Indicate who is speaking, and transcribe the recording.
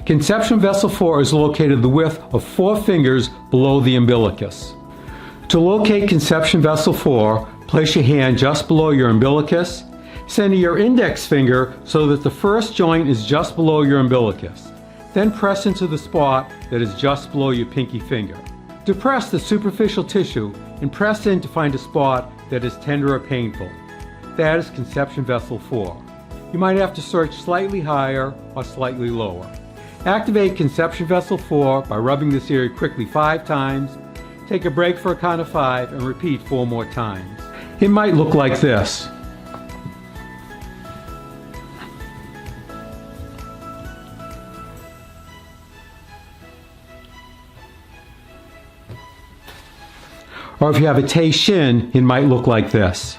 Speaker 1: Conception vessel 4 is located the width of 4 fingers below the umbilicus. To locate conception vessel 4, place your hand just below your umbilicus. Center your index finger so that the first joint is just below your umbilicus. Then press into the spot that is just below your pinky finger. Depress the superficial tissue and press in to find a spot that is tender or painful. That is conception vessel 4. You might have to search slightly higher or slightly lower. Activate conception vessel 4 by rubbing this area quickly 5 times. Take a break for a count of 5 and repeat 4 more times. It might look like this. Or if you have a Tay Shin, it might look like this.